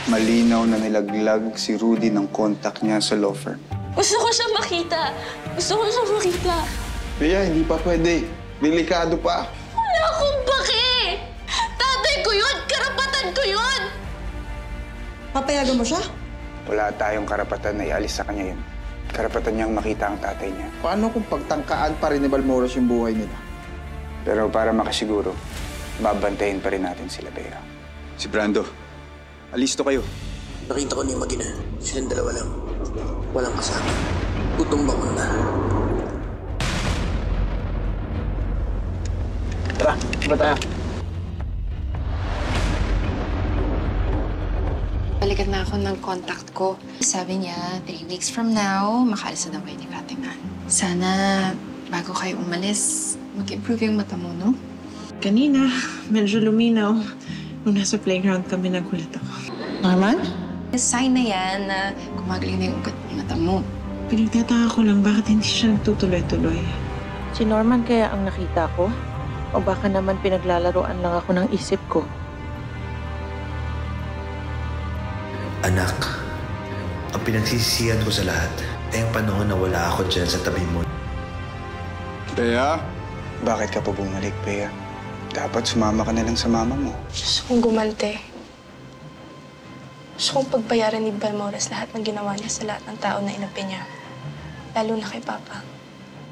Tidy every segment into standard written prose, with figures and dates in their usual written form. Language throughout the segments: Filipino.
Malinaw na nilaglag si Rudy ng contact niya sa law firm. Gusto ko siya makita. Gusto ko siya makita. Bea, hindi pa pwede. Delikado pa. Wala akong pake! Tatay ko yun! Karapatan ko yun! Papayagan mo siya? Wala tayong karapatan na ialis sa kanya yun. Karapatan niyang makita ang tatay niya. Paano kung pagtangkaan pa rin ni Balmores yung buhay nila? Pero para makasiguro, babantayin pa rin natin sila, Bea. Si Brando, alisto kayo. Nakita ko na yung mag-ina. Silang dalawa lang. Walang kasama. Utong bangon na. Tara, ba tayo? Balikan na ako ng contact ko. Sabi niya, 3 weeks from now, makaalis na daw kayo ni Fatima. Sana, bago kayo umalis, mag-improve yung mata mo, no? Kanina, medyo luminaw. Nung nasa playground kami, nagulat ako. Norman? Sign na yan na gumagaling na yung ugat ng mata mo. Pinagtataka ko lang bakit hindi siya nagtutuloy-tuloy. Si Norman kaya ang nakita ko? O baka naman pinaglalaroan lang ako ng isip ko? Anak, ang pinagsisisihan ko sa lahat ay ang panahon na wala ako dyan sa tabi mo. Bea? Bakit ka pa bumalik, Bea? Dapat sumama ka na lang sa mama mo. Gusto kong gumante. Gusto kong pagbayaran ni Balmores lahat ng ginawa niya sa lahat ng tao na inapi niya. Lalo na kay Papa.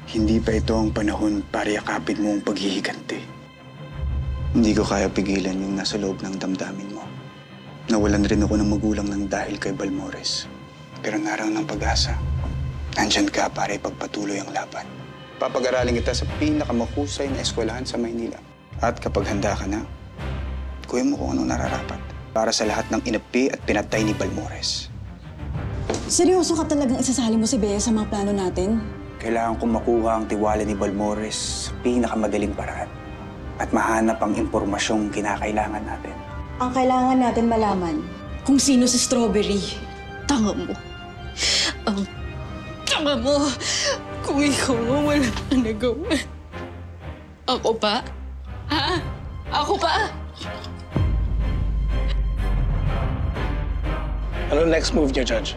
Hindi pa ito ang panahon para yakapin mo ang paghihiganti. Hindi ko kaya pigilan yung nasa loob ng damdamin mo. Nawalan rin ako ng magulang ng dahil kay Balmores. Pero naraw ng pag-asa, nandyan ka para ipagpatuloy ang laban. Papag-aralin kita sa pinakamahusay na eskwelahan sa Maynila. At kapag handa ka na, kuhin mo kung ano nararapat para sa lahat ng inapi at pinatay ni Balmores. Seryoso ka talagang isasali mo si Bea sa mga plano natin? Kailangan kong makuha ang tiwala ni Balmores sa pinakamadaling paraan at mahanap ang impormasyong kinakailangan natin. Ang kailangan natin malaman kung sino si Strawberry. Tanga mo. Ang tanga mo. Kung ikaw mo, wala kang nagawa. Ako pa? Ha? Ako pa? Ano next move niya, Judge?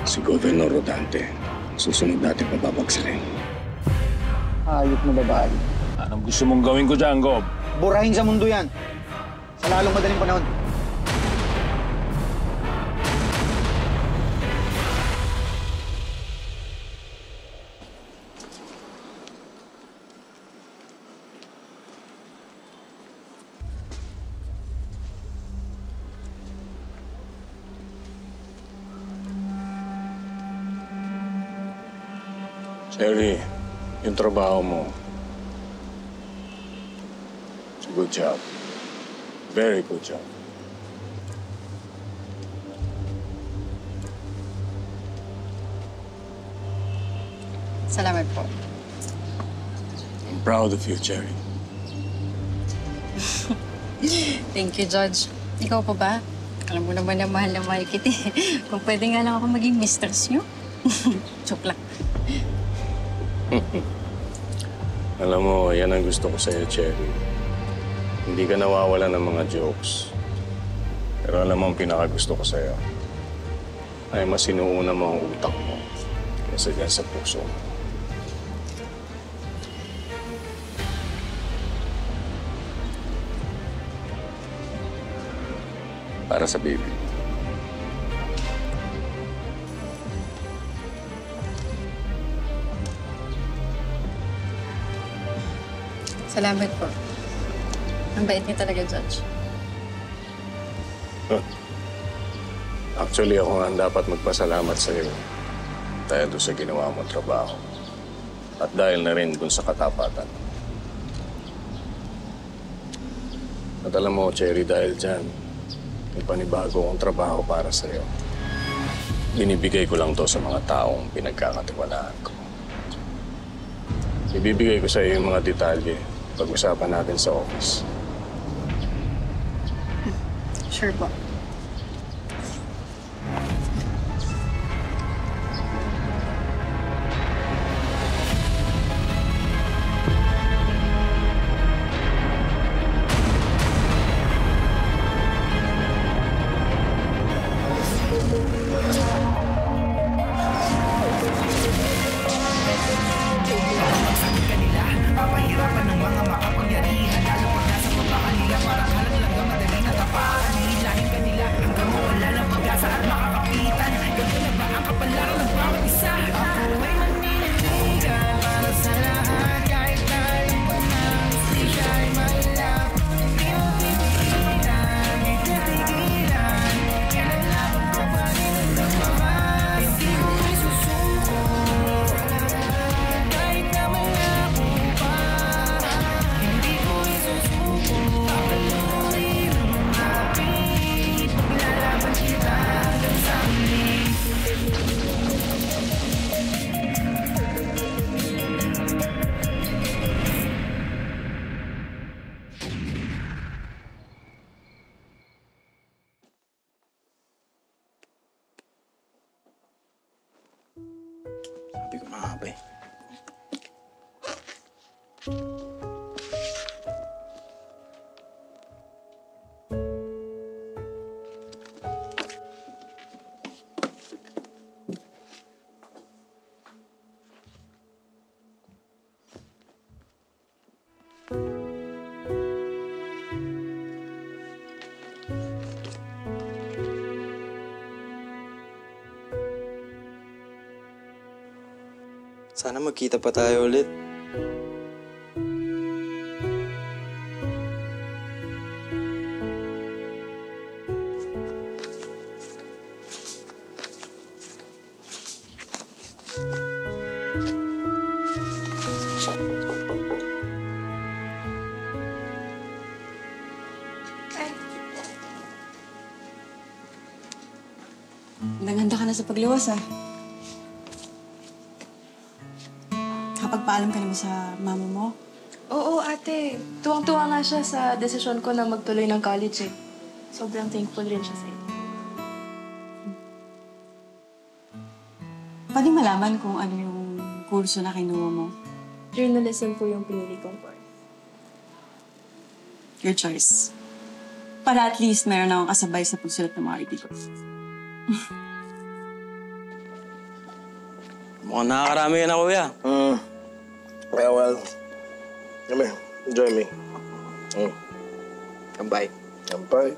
Si Governor Rodante. Susunod natin pababagsakin. Hayop na babae. Anong gusto mong gawin ko dyan, Gob? Burahin sa mundo yan. Sa lalong madaling panahon. Cherry, yung trabaho mo. Good job. Very good job. Salamat po. I'm proud of you, Cherry. Thank you, Judge. Ikaw pa ba? Alam mo naman na mahal kita. Kung pwede nga lang ako maging mistress niyo. Joke lang. Alam mo, yan ang gusto ko sa'yo, Cherry. Hindi ka nawawala ng mga jokes. Pero alam mo, ang pinakagusto ko sa'yo ay mas inuuna mo ang utak mo kaysa dyan sa puso mo. Para sa baby. Salamat po. Ang bait niya talaga, Judge. Actually, ako nga ang dapat magpasalamat sa iyo dahil doon sa ginawa mong trabaho. At dahil na rin doon sa katapatan. At alam mo, Cherry, dahil dyan, may panibago akong trabaho para sa iyo. Binibigay ko lang to sa mga taong pinagkakatiwalaan ko. Ibibigay ko sa iyo yung mga detalye pag-usapan natin sa office. Sure po. kape. Sana magkita pa tayo ulit. Naganda ka na sa pagluwas, ah. Kapagpaalam ka naman sa mama mo. Oo, ate. Tuwang-tuwa nga siya sa desisyon ko na magtuloy ng college eh. Sobrang thankful rin siya sa'yo. Pwede malaman kung ano yung kurso na kinuha mo. Journalism po yung pinili kong course. Your choice. Para at least meron akong kasabay sa pagsulat ng mga article. Mukhang nakakarami ka na, kuya. Yeah, well, come here. Join me. Kampay. Kampay.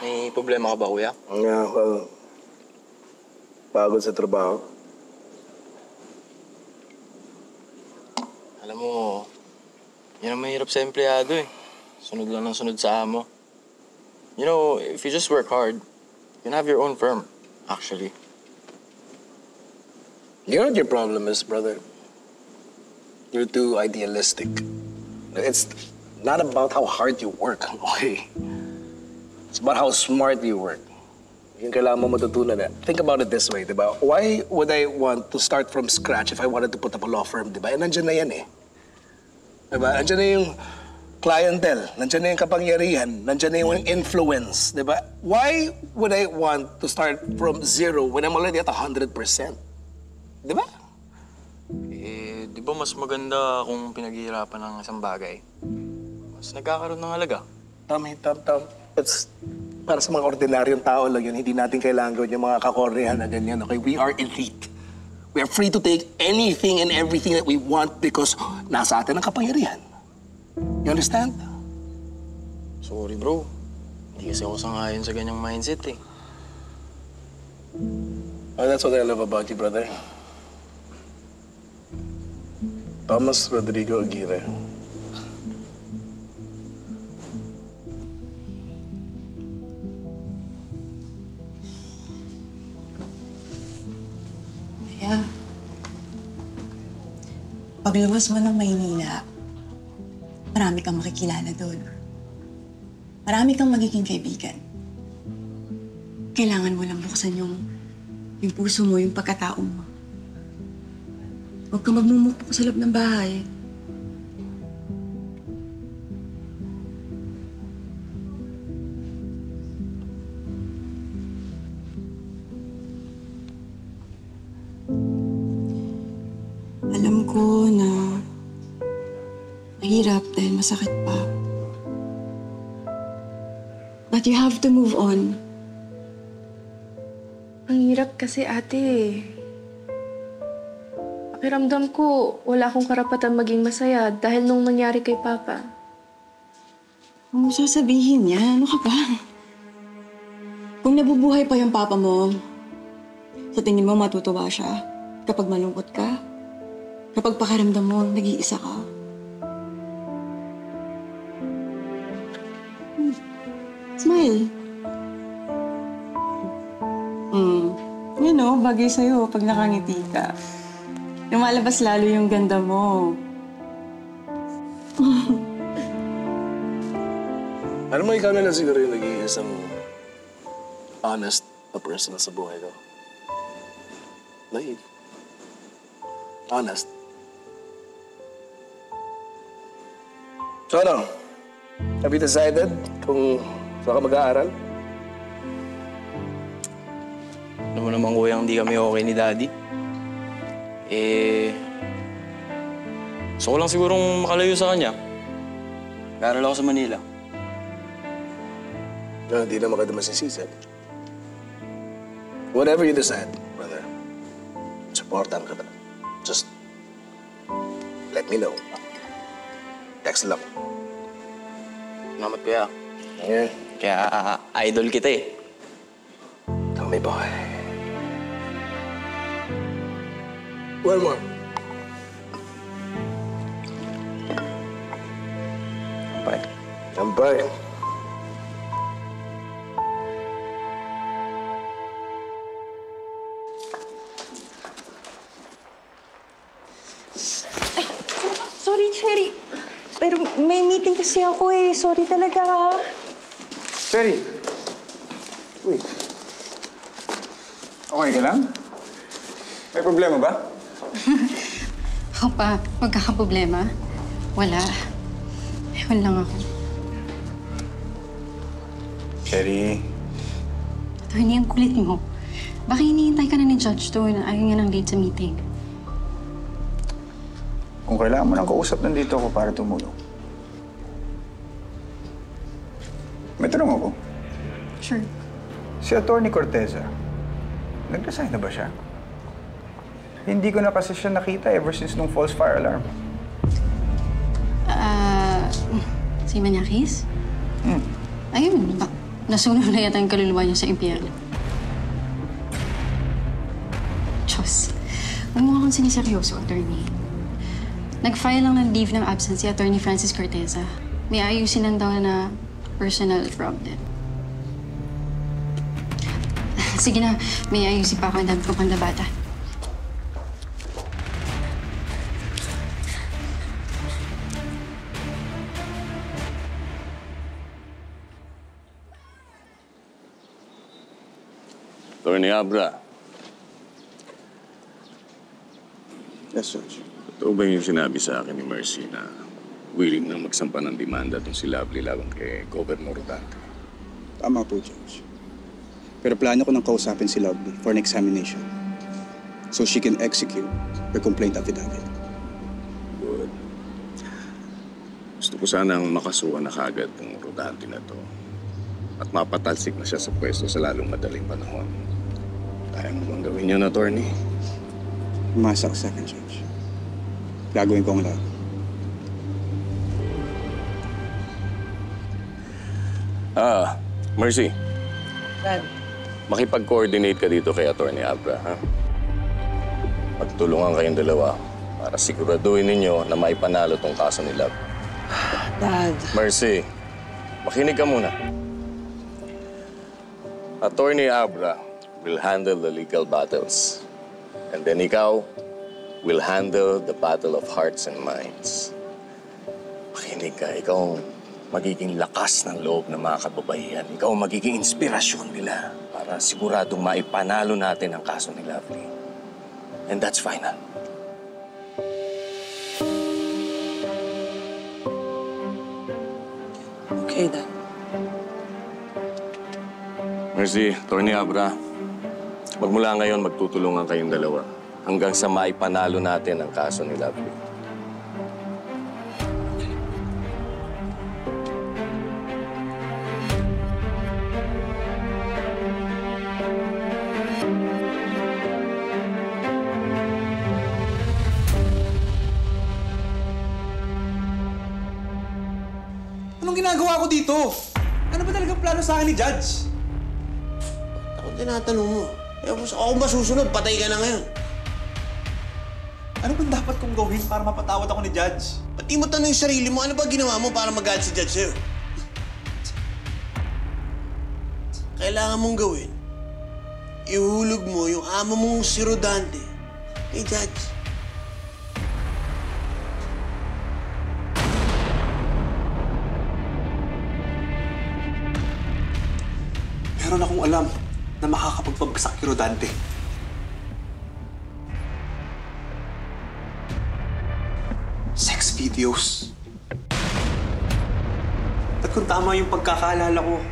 May problema ka ba, kuya? Yeah, well, pagod sa trabaho. Alam mo, yan ang mahirap sa empleyado eh. Sunod lang ng sunod sa amo. You know, if you just work hard, you can have your own firm, actually. You know what your problem is, brother? You're too idealistic. It's not about how hard you work, okay? It's about how smart you work. Yung kailangan mo matutunan eh. Think about it this way, di ba? Why would I want to start from scratch if I wanted to put up a law firm, di ba? Eh, nandiyan na yan eh. Di ba? Nandiyan na yung clientele, nandiyan na yung kapangyarihan, nandiyan na yung influence, di ba? Why would I want to start from zero when I'm already at 100%? Di ba? Eh, di ba mas maganda kung pinaghihirapan ng isang bagay? Mas nagkakaroon ng halaga. Tam. It's para sa mga ordinaryong tao lang yun. Hindi natin kailangan gawin yung mga kakornehan na ganyan, okay? We are elite. We are free to take anything and everything that we want because nasa atin ang kapangyarihan. You understand? Sorry, bro. Hindi kasi ako sangayon sa ganyang mindset eh. Oh, that's what I love about you, brother. Thomas Rodrigo Aguirre. Kaya, pagluwas mo ng Maynila, marami kang makikilala doon. Marami kang magiging kaibigan. Kailangan mo lang buksan yung puso mo, yung pagkatao mo. Huwag kang magmumukpok sa loob ng bahay. Alam ko na mahirap dahil masakit pa. But you have to move on. Ang hirap kasi, ate. Pakiramdam ko, wala akong karapatan maging masaya dahil nung nangyari kay Papa. Ano sasabihin niya? Ano ka ba? Kung nabubuhay pa yung papa mo, sa tingin mo matutuwa siya kapag malungkot ka? Kapag pakiramdam mo, nag-iisa ka? Smile. Yun o, bagay sa'yo pag nakangiti ka. Lumalabas lalo yung ganda mo. Alam mo, ikaw na lang siguro yung nag-iisang honest na person sa buhay ko. Like, honest. So ano? Have you decided kung saan ka mag-aaral? Alam mo naman kuya, hindi kami okay ni Daddy. Gusto ko lang sigurong makalayo sa kanya. Nag-aaral ako sa Manila. Hindi naman kita masisisi. Whatever you decide, brother, supportan ka na. Just let me know. Text lang. Salamat kuya. Yeah. Kaya idol kita eh. Tell me, boy. One more. Bye. Kampay. Sorry, Cherry. Pero may meeting kasi ako eh. Sorry talaga. Cherry. Uy. Okay ka lang? May problema ba? Ako pa, magkakaproblema? Wala. Ewan lang ako. Cherry. Attorney, ang kulit mo. Baka hinihintay ka na ni Judge doon. Ayaw niya nang late sa meeting. Kung kailangan mo ng kausap, nandito ako para tumulong. May tanong ako. Sure. Si Atty. Corteza, nag-resign na ba siya? Hindi ko na kasi siya nakita ever since nung false fire alarm. Si Manyakis? Ayun, nasunog na yata ang kaluluwa niya sa impyerno. Diyos, huwag mo akong siniseryoso, attorney. Nag-file lang ng leave ng absence si Atty. Francis Corteza. May ayusin lang daw na personal problem. Sige na, may ayusin pa ako. Ang dami ko pang labata. Atty. Abra, Yes, Judge. totoo ba yung sinabi sa akin ni Mercy na willing na magsampa ng demanda itong si Lovely laban kay Governor Dante? Tama po, Judge. Pero plano ko nang kausapin si Lovely for an examination so she can execute her complaint affidavit. Good. Gusto ko sanang makasuhan na kagad ng Rodante na to at mapatalsik na siya sa pwesto sa lalong madaling panahon. Kaya mo bang gawin yun, attorney? Umasa ka sa akin, Judge. Gagawin ko ang lahat. Mercy, Dad, makipag-coordinate ka dito kay Atty. Abra, ha? Magtulungan kayong dalawa para siguraduhin ninyo na maipanalo tong kaso ni Love. Dad. Mercy, makinig ka muna. Atty. Abra will handle the legal battles. And then ikaw will handle the battle of hearts and minds. Makinig ka, ikaw ang magiging lakas ng loob ng mga kababaihan. Ikaw ang magiging inspirasyon nila para siguradong maipanalo natin ang kaso ni Lovely. And that's final. Okay, Dad. Mercy, Atty. Abra, magmula ngayon magtutulungan kayong dalawa hanggang sa maipanalo natin ang kaso ni Lovely. Anong ginagawa ko dito? Ano ba talagang plano sa akin ni Judge? Ako tinatanong mo. Ako masusunod, patay ka na ngayon. Ano bang dapat kong gawin para mapatawad ako ni Judge? Ba't di mo tanong yung sarili mo? Ano ba ginawa mo para mag-add si Judge sa'yo? Kailangan mong gawin, ihulog mo yung amo mong si Rodante kay Judge. Meron akong alam na makakapagpabagsak kay Rodante. Sex videos. At kung tama yung pagkakaalala ko,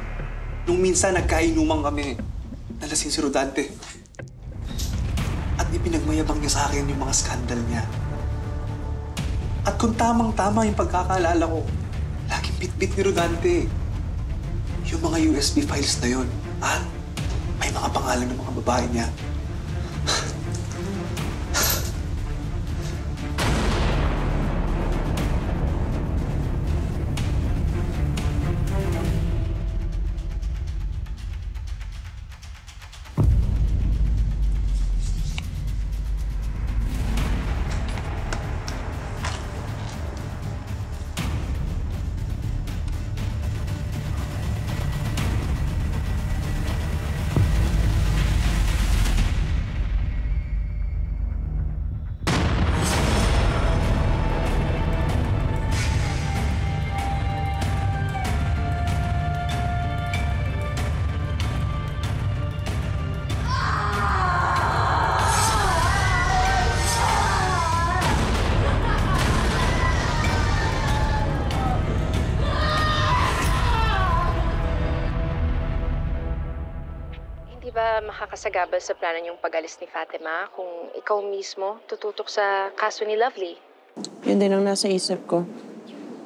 nung minsan nagkainuman kami, nalasing si Rodante. Ipinagmayabang niya sa akin yung mga skandal niya. At kung tamang-tama yung pagkakaalala ko, laging bit-bit ni Rodante. Yung mga USB files na yun, at may mga pangalan ng mga babae niya. Hindi ba makakasagabal sa plano niyong pag-alis ni Fatima kung ikaw mismo tututok sa kaso ni Lovely? Yun din ang nasa isip ko.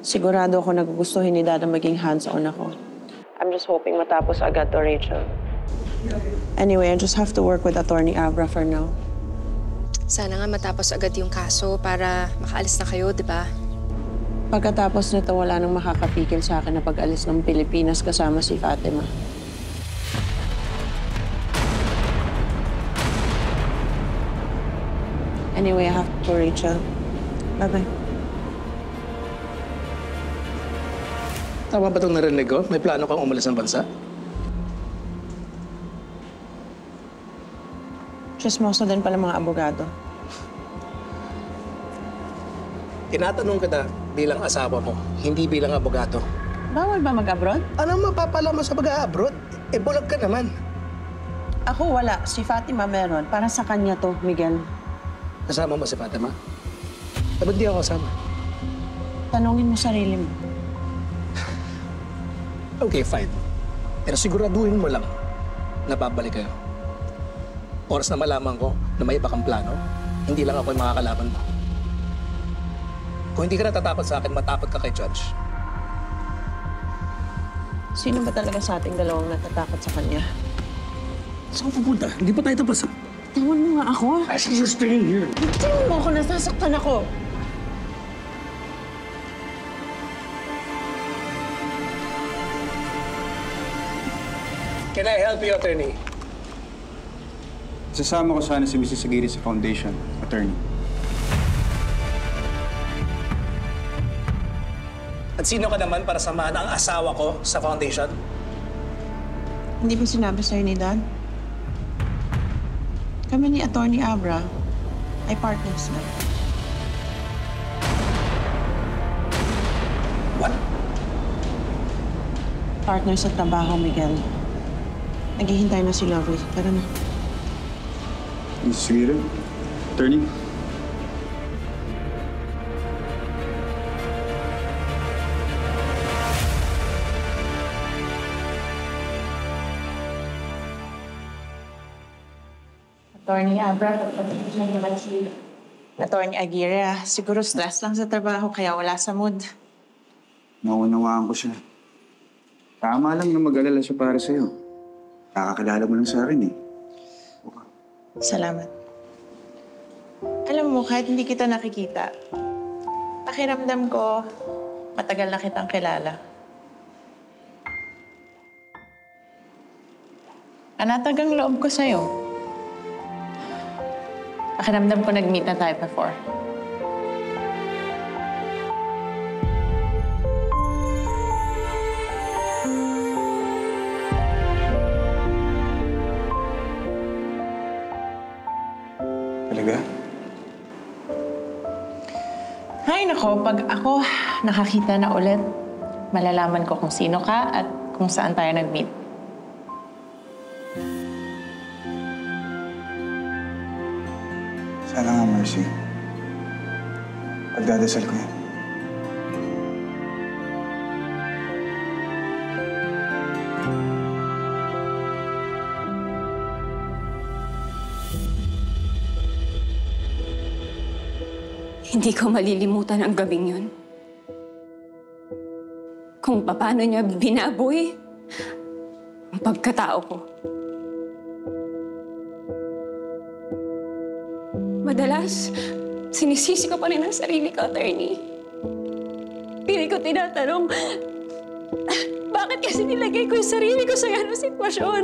Sigurado ako nagugustuhin ni Dada maging hands-on ako. I'm just hoping matapos agad to, Rachel. Anyway, I just have to work with Attorney Abra for now. Sana nga matapos agad yung kaso para makaalis na kayo, di ba? Pagkatapos nito, wala nang makakapigil sa akin na pag-alis ng Pilipinas kasama si Fatima. Anyway, I have to go, Rachel. Bye-bye. Tama ba itong narinig ko? May plano kang umalis ng bansa? Chismoso din pala mga abogado. Tinatanong kita bilang asawa mo, hindi bilang abogado. Bawal ba mag-abroad? Ano mapapala mo sa pag-abroad? Eh, bulag ka naman. Ako wala. Si Fatima meron. Para sa kanya to, Miguel. Kasama mo si Fatima? Ba't di ako kasama? Tanungin mo sarili mo. Okay, fine. Pero siguraduhin mo lang na babalik kayo. Oras na malaman ko na may iba kang plano, hindi lang ako yung makakalaban mo. Kung hindi ka natatakot sa akin, matakot ka kay Judge. Sino ba talaga sa ating dalawang natatakot sa kanya? Saan ka pupunta? Hindi pa tayo tapos. Tawan mo nga ako. I see you're staying here. Tingnan mo ako, nasasaktan ako. Can I help you, attorney? Sasama ko sana si Mrs. Aguirre sa foundation, attorney. At sino ka naman para samahan ang asawa ko sa foundation? Hindi ba sinabi sa'yo ni Dad? Kami ni Attorney Abra ay partners na. What? Partners sa trabaho, Miguel. Naghihintay na si Lovely. Tara na. Mrs. Aguirre, attorney. Attorney Abra, Attorney Aguirre, siguro stress lang sa trabaho kaya wala sa mood. Naunawaan ko siya. Tama lang na mag-alala siya para sa'yo. Nakakilala mo lang sa akin eh. Salamat. Alam mo, kahit hindi kita nakikita, pakiramdam ko, matagal na kitang kilala. Anatagang loob ko sa'yo. Pakiramdam ko nag-meet na tayo before. Talaga? Ay, nako, pag ako nakakita na ulit, malalaman ko kung sino ka at kung saan tayo nag-meet. Sana nga, Mercy. Pagdadasal ko yan. Hindi ko malilimutan ang gabing yun. Kung paano niya binaboy ang pagkatao ko. Madalas, sinisisi ko pa rin ang sarili ko, attorney. Pili ko tinatanong, bakit kasi nilagay ko yung sarili ko sa gano'ng sitwasyon?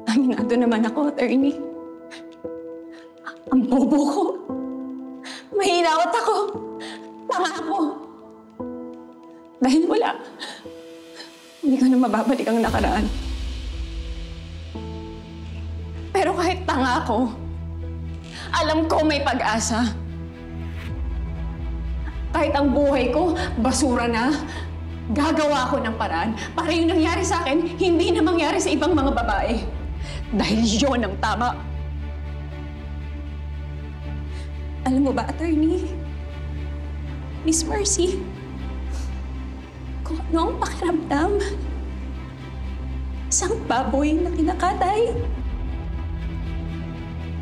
Aminado naman ako, attorney. Ang bobo ko. Mahinawat ako. Tanga ako. Dahil wala. Hindi ko na mababalik ang nakaraan. Pero kahit tanga ako, alam ko may pag-asa. Kahit ang buhay ko, basura na, gagawa ko ng paraan para yung nangyari sa akin, hindi na mangyari sa ibang mga babae. Dahil yun ang tama. Alam mo ba, attorney? Miss Mercy, kung ano ang pakiramdam, isang baboy na kinakatay.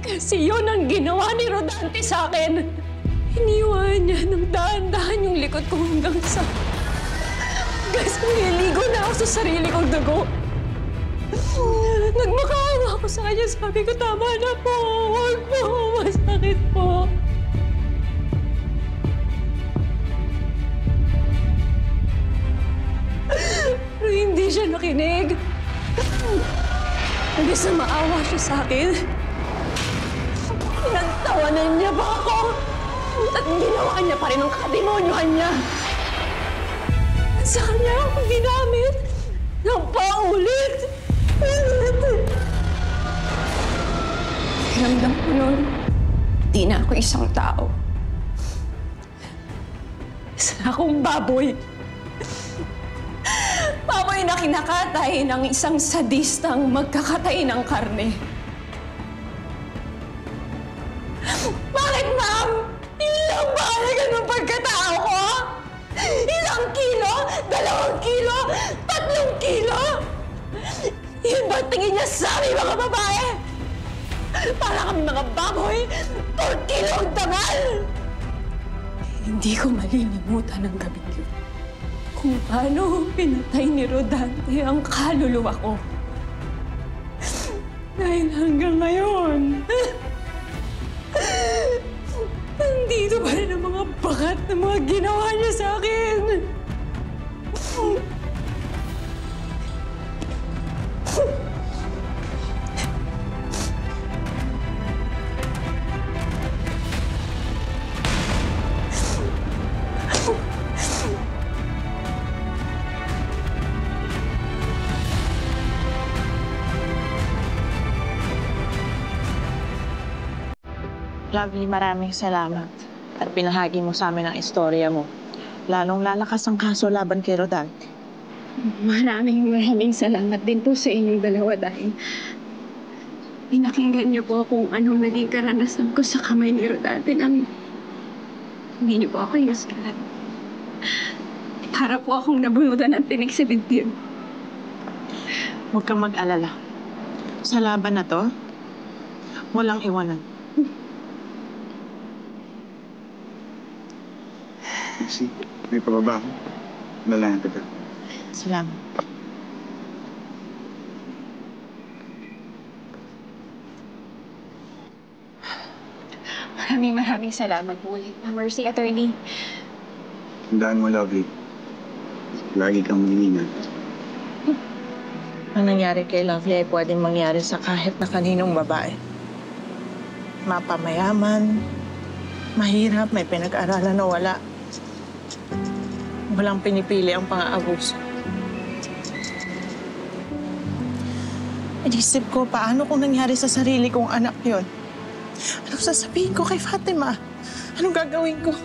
Kasi yun ang ginawa ni Rodante sa akin. Iniwan niya ng dahan-dahan yung likod ko hanggang sa niligo na ako sa sarili kong dugo. Nagmakaawa ako sa kanya. Sabi ko, tama na po. Huwag po. Masakit po. Pero hindi siya nakinig. Hindi sa maawa siya sa akin. Pinagtawanan niya pa ako. At ginawa niya pa rin ang kademonyuhan niya. At sa kanya ako ginamit ng paulit. Ramdam ko nun, di na ako isang tao. Isa na akong baboy. Baboy na kinakatay ng isang sadistang magkakatay ng karne. Bakit, ma'am? Yun lang ba ng pagkatao ko? 1 kilo? 2 kilo? 3 kilo? Yun ba tingin niya sa amin, mga babae? Para kami mga baboy? 4 kilo ang dangal! Hindi ko malilimutan ang gabi yun. Kung paano pinatay ni Rodante ang kaluluwa ko. Dahil hanggang ngayon, nandito pa rin ang mga bakat na mga ginawa niya sa akin. Lovely, maraming salamat. At pinahagi mo sa amin ang istorya mo. Lalong lalakas ang kaso laban kay Rodante. Maraming salamat din po sa inyong dalawa dahil pinakinggan niyo po kung anong naging karanasan ko sa kamay ni Rodante nang hindi niyo po ako inusulan. Para po akong nabunutan at tinig sa bibig. Huwag kang mag-alala. Sa laban na to, walang iwanan. Si, may pababa ako. Lalayan ka. Salamat. Maraming salamat po ulit. Mercy, attorney. Tandaan mo, Lovely. Lagi kang mag-iingat. Ang nangyari kay Lovely ay pwedeng mangyari sa kahit na kaninong babae. Mapamayaman, mahirap, may pinag-aralan o wala. Walang pinipili ang pang-aabuso. Inisip ko, paano kung nangyari sa sarili kong anak yon? Anong sasabihin ko kay Fatima? Anong gagawin ko?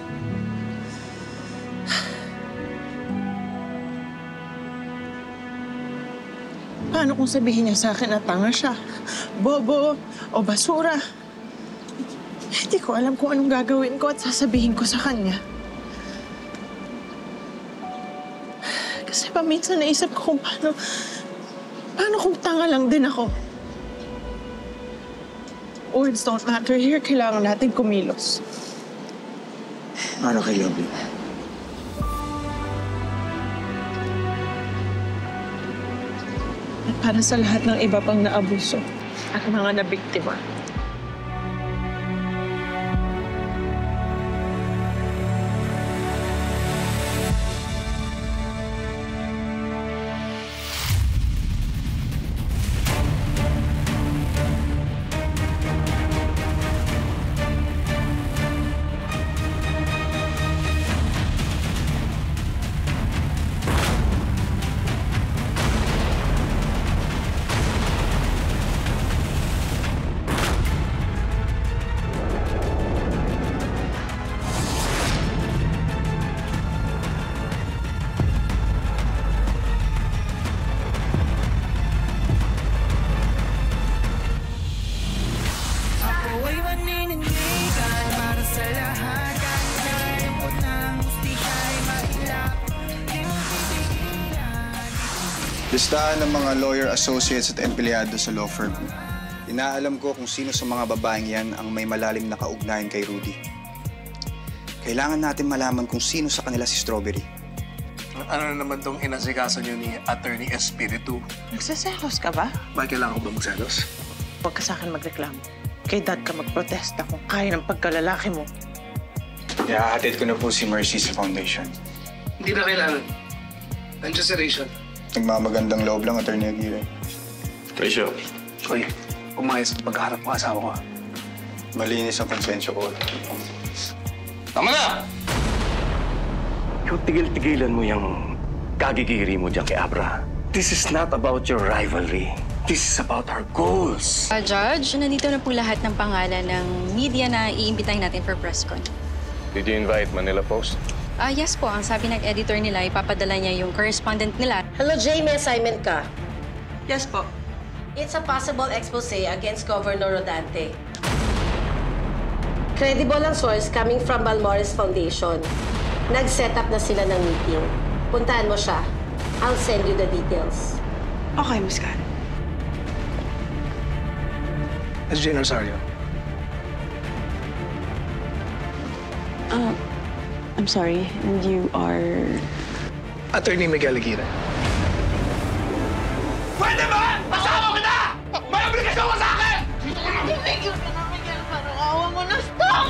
Paano kung sabihin niya sa akin na tanga siya, bobo, o basura? Hindi ko alam kung anong gagawin ko at sasabihin ko sa kanya. Kasi paminsan naisip ko kung paano kung tanga lang din ako. Words don't matter here. Kailangan natin kumilos. Para kay Lovely. At para sa lahat ng iba pang naabuso at mga nabiktima. Listahan ng mga lawyer associates at empleyado sa law firm. Inaalam ko kung sino sa mga babaeng yan ang may malalim na kaugnayan kay Rudy. Kailangan natin malaman kung sino sa kanila si Strawberry. Ano na naman tong inasikaso niyo ni Attorney Espiritu? Nagsaselos ka ba? Bakit kailangan ko ba magselos? Huwag ka sa akin magreklamo. Kay Dad ka magprotesta kung kaya ng pagkalalaki mo. Iahatid ko na po si Mercy sa foundation. Hindi na kailangan. Nandiyan si Rachel. Nagmamagandang loob lang, Attorney Aguirre. Rachel. Uy, umayos ang pagharap mo asawa ko. Malinis ang konsensya ko. Tama na! Yung tigil-tigilan mo yung kagigiri mo dyan kay Abra. This is not about your rivalry. This is about our goals. Judge, nandito na po lahat ng pangalan ng media na iimbitahin natin for press con. Did you invite Manila Post? Yes po. Ang sabi ng editor nila, ipapadala niya yung correspondent nila. Hello, Jay. May assignment ka. Yes po. It's a possible expose against Governor Rodante. Credible ang source coming from Balmores Foundation. Nag-set up na sila ng meeting. Puntahan mo siya. I'll send you the details. Okay, Miss Karen. It's Jane Rosario. I'm sorry, and you are... Attorney Miguel Aguirre. Pwede ba? Pasama ko na! May obligasyon ka sa akin! Tumigil ka na, Miguel. Parang awa mo na. Stop!